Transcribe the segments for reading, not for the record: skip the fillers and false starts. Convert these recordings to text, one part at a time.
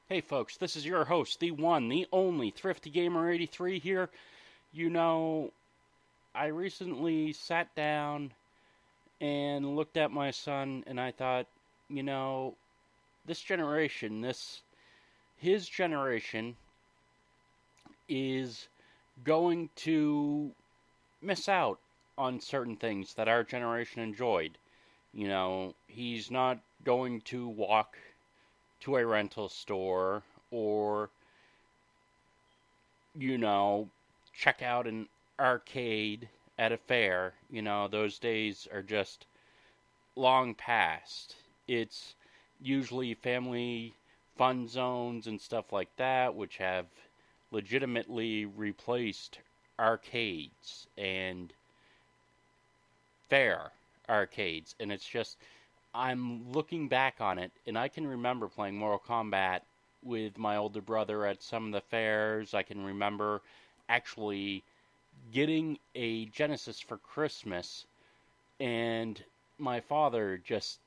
Hey folks, this is your host, the one, the only Thrifty Gamer 83 here. You know, I recently sat down and looked at my son and I thought, you know, this generation, his generation is going to miss out on certain things that our generation enjoyed. He's not going to walk to a rental store or, you know, check out an arcade at a fair. Those days are just long past. It's usually family fun zones and stuff like that, which have legitimately replaced arcades and fair arcades. And it's just, I'm looking back on it, and I can remember playing Mortal Kombat with my older brother at some of the fairs. I can remember actually getting a Genesis for Christmas, and my father just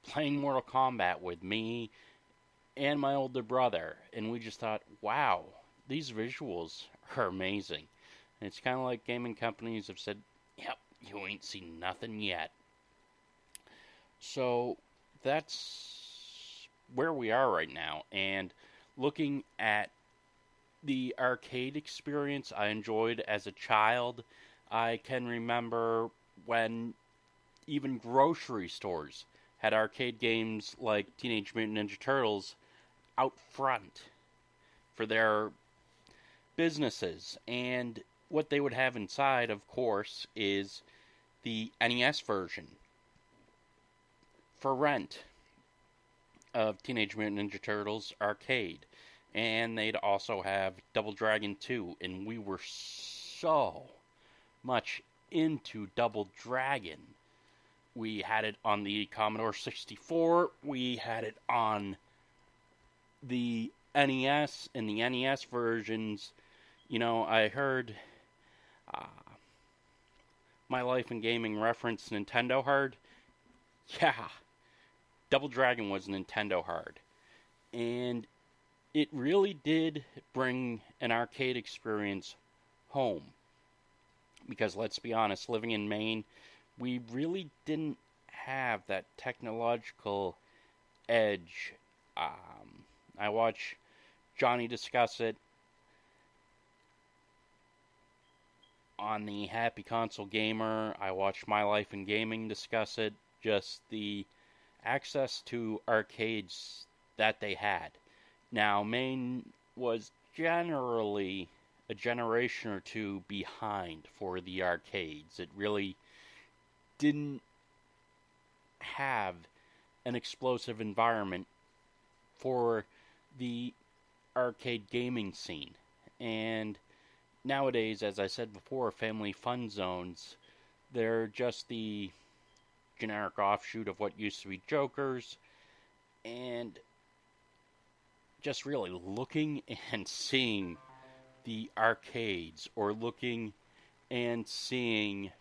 playing Mortal Kombat with me and my older brother. And we just thought, wow, these visuals are amazing. And it's kind of like gaming companies have said, yep, you ain't seen nothing yet. So that's where we are right now. And looking at the arcade experience I enjoyed as a child, I can remember when even grocery stores had arcade games like Teenage Mutant Ninja Turtles out front for their businesses. And what they would have inside, of course, is the NES version for rent of Teenage Mutant Ninja Turtles arcade. And they'd also have Double Dragon 2, and we were so much into Double Dragon. We had it on the Commodore 64, we had it on the NES, and the NES versions, I heard My Life in Gaming reference Nintendo Hard. Yeah, Double Dragon was Nintendo Hard. And it really did bring an arcade experience home. Because let's be honest, living in Maine, we really didn't have that technological edge. I watch Johnny discuss it on the Happy Console Gamer. I watch My Life in Gaming discuss it. Just the access to arcades that they had. Now, Maine was generally a generation or two behind for the arcades. It really didn't have an explosive environment for the arcade gaming scene. And nowadays, as I said before, family fun zones, they're just the generic offshoot of what used to be Jokers. And just really looking and seeing the arcades, or looking and seeing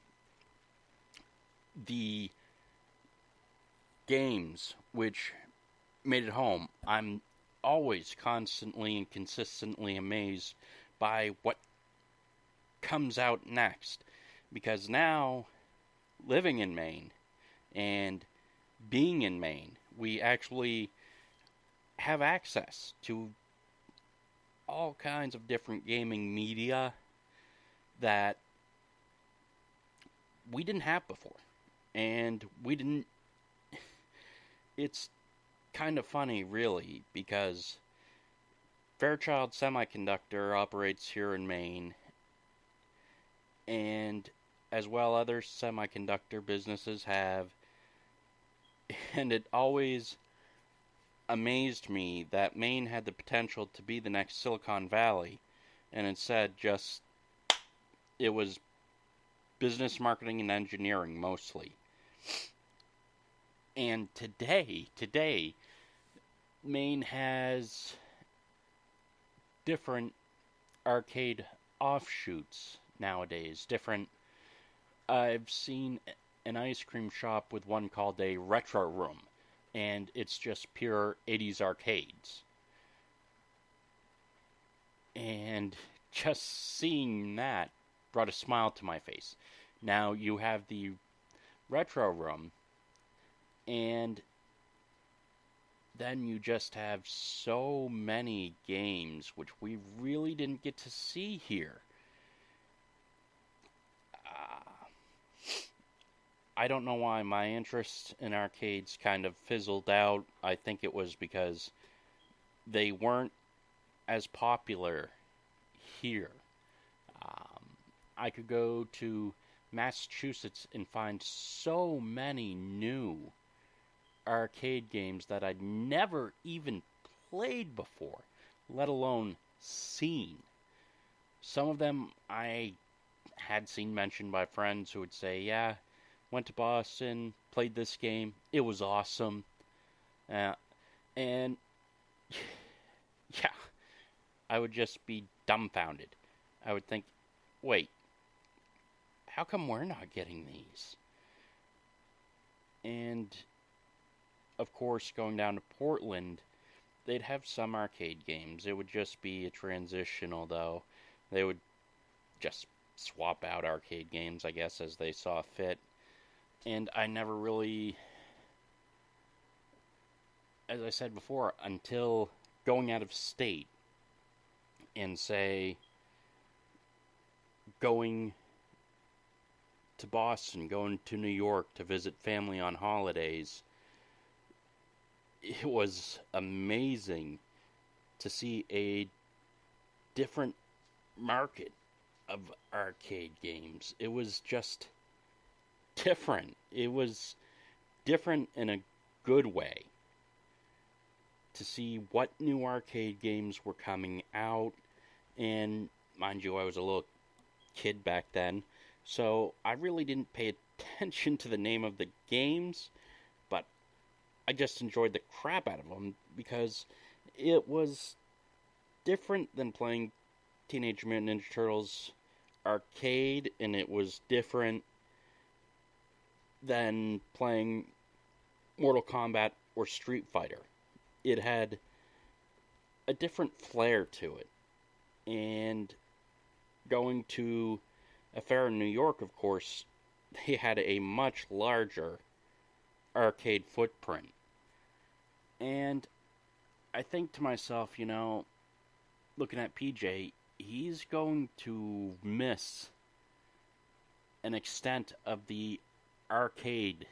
the games which made it home, I'm always constantly and consistently amazed by what comes out next. Because now, living in Maine and being in Maine, we actually have access to all kinds of different gaming media that we didn't have before. And we didn't... It's kind of funny, really, because Fairchild Semiconductor operates here in Maine, and as well other semiconductor businesses have, and it always amazed me that Maine had the potential to be the next Silicon Valley, and instead it was business, marketing, and engineering mostly. And today, Maine has different arcade offshoots nowadays. I've seen an ice cream shop with one called a retro room, and it's just pure 80s arcades. And just seeing that brought a smile to my face. Now you have the retro room, and then you just have so many games which we really didn't get to see here. I don't know why my interest in arcades kind of fizzled out. I think it was because they weren't as popular here. I could go to Massachusetts and find so many new arcade games that I'd never even played before, let alone seen. Some of them I had seen mentioned by friends who would say, yeah, went to Boston, played this game, it was awesome. And yeah, I would just be dumbfounded. I would think, wait, how come we're not getting these? And, of course, going down to Portland, they'd have some arcade games. It would just be a transitional, though. They would just swap out arcade games, I guess, as they saw fit. And I never really, as I said before, until going out of state and, say, going to Boston, going to New York to visit family on holidays, it was amazing to see a different market of arcade games. It was just different. It was different in a good way. To see what new arcade games were coming out. And mind you, I was a little kid back then, so I really didn't pay attention to the name of the games, but I just enjoyed the crap out of them because it was different than playing Teenage Mutant Ninja Turtles arcade, and it was different than playing Mortal Kombat or Street Fighter. It had a different flair to it. And going to a fair in New York, of course, they had a much larger arcade footprint. And I think to myself, looking at PJ, he's going to miss an extent of the arcade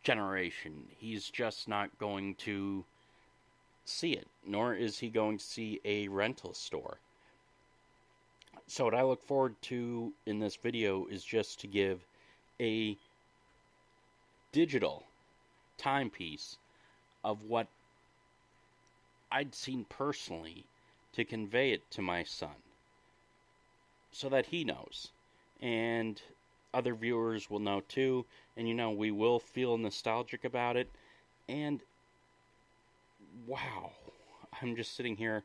generation. He's just not going to see it, nor is he going to see a rental store. So what I look forward to in this video is just to give a digital timepiece of what I'd seen personally to convey it to my son so that he knows, and other viewers will know too, and we will feel nostalgic about it. And wow, I'm just sitting here.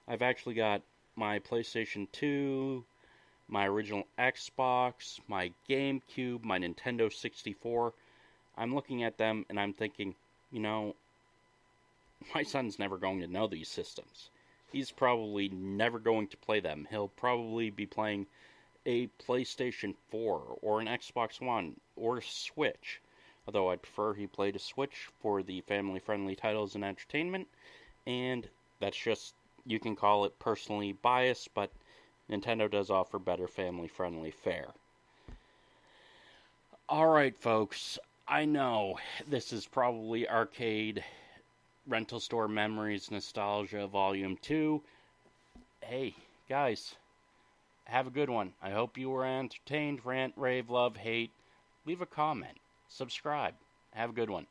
I've actually got my PlayStation 2, my original Xbox, my GameCube, my Nintendo 64. I'm looking at them and I'm thinking, my son's never going to know these systems. He's probably never going to play them. He'll probably be playing a PlayStation 4 or an Xbox One or a Switch. Although I'd prefer he played a Switch for the family-friendly titles and entertainment. And that's just, you can call it personally biased, but Nintendo does offer better family-friendly fare. Alright, folks. I know this is probably Arcade Rental Store Memories Nostalgia Volume 2. Hey, guys, have a good one. I hope you were entertained. Rant, rave, love, hate. Leave a comment. Subscribe. Have a good one.